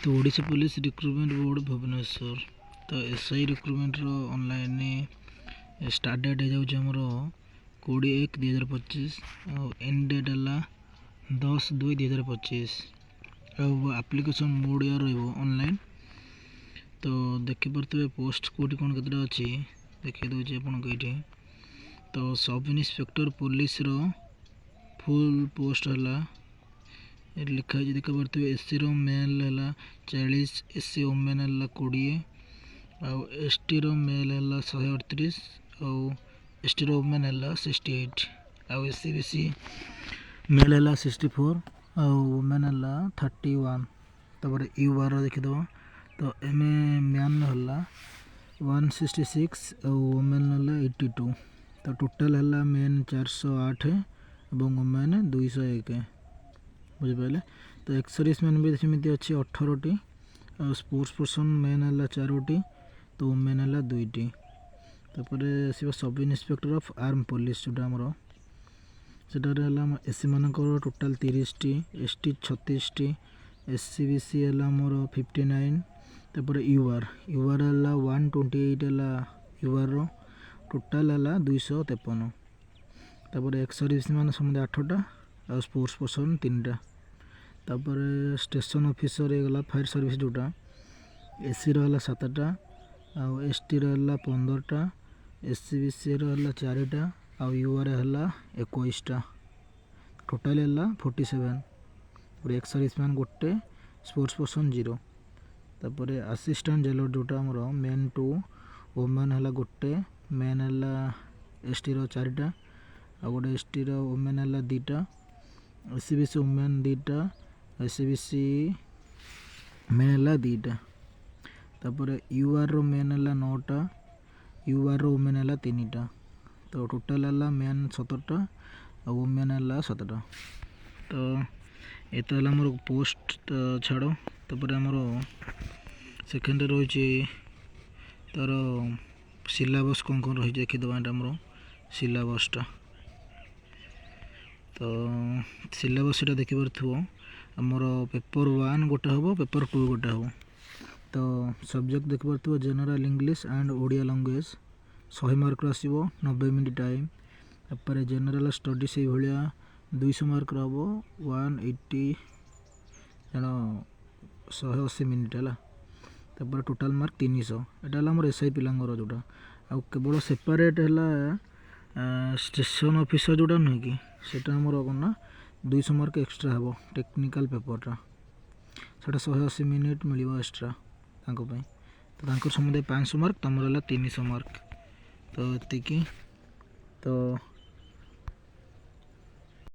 तो Odisha police recruitment board Bhubaneswar तो SI recruitment online start date हो 20/1/2025 और एंड डेट है 10/2/2025 और एप्लिकेशन मोड या ऑनलाइन। तो देखिपे पोस्ट कौटी कौन के अच्छी देखी दूसरी आपको। तो सब इन्स्पेक्टर पुलिस रो फुल पोस्ट है लिखाई देखिपे एससी रो मेल है 40, एससी वोमेन है 20 और एसटी रो मेल है 138 और एसटी रो वोमेन है 68 और एससी बीसी मेल है 64 और वोमेन है 31। तपर यूआर देखीद तो एम मैन है 166 और वोमेन है 82। तो टोटाल है मेन 408 और वोमेन 201 बुझिपारे। तो एक्स सर्विसमैन भी सेमती अच्छी 18टी और स्पोर्ट्स पर्सन मेन है 4टी तो वोमेन है 2टी। तापर sub inspector of arm police जोटा आमर सेटार एससी मान टोटाल 30टी, एसटी 36टी, एससी बीसी है आमर 59। तापर यूआर है 128 है यूआर टोटाल है 253। तापर एक्स सर्विसमैन समझे 8टा और स्पोर्ट्स पर्सन 3टा। तापर स्टेशन ऑफिसर गला फायर सर्विस जोटा एससी रहा 7टा और एसटी रहा 15टा, एससी बीसी रहा 4टा और यूआर है 21टा टोटाल है 47 और एक्स सर्विसमैन गोटे स्पोर्ट्स पर्सन 0। तापर असिस्टेंट जेलर जोटा आमर मेन 2 वोमेन है गोटे, मेन है एसटी रो 4टा और गोटे एसटी रो वोमेन है 2टा, एससी बीसी वोमेन 2टा, एससी बीसी मेन है 2टा। तापर यूआर रो मेन है 9टा, यूआर रो वोमेन है 3टा। तो टोटाल है मेन 17टा और वोमेन है 7टा। तो ये तो है मोर पोस्ट छाड़। तापर आमर सेकेंड रही तार सिलेबस कौन कौन रही देखीदे आमर सिलेबसटा। तो सिलेबस देखिपो आमर पेपर 1 गोटे हम, पेपर 2 गोटे हम। तो सब्जेक्ट देखिपो general English and Odia language 100 mark आसो 90 मिनट टाइम। तापर जनरल स्टडी से भाया 200 मार्क हम 180 180 मिनट है। तापर टोटाल मार्क 300। यहाँ आम एसआई पिलांर जोटा आ केवल सेपरेट है स्टेशन ऑफिसर जोटा नुह कि सेटा आमर कौन 200 मार्क एक्सट्रा हम टेक्निकल पेपरटा सेटा 180 मिनट मिल एक्सट्रा तांको। तो समुदाय 500 मार्क तुम है 300 मार्क। तो ये तो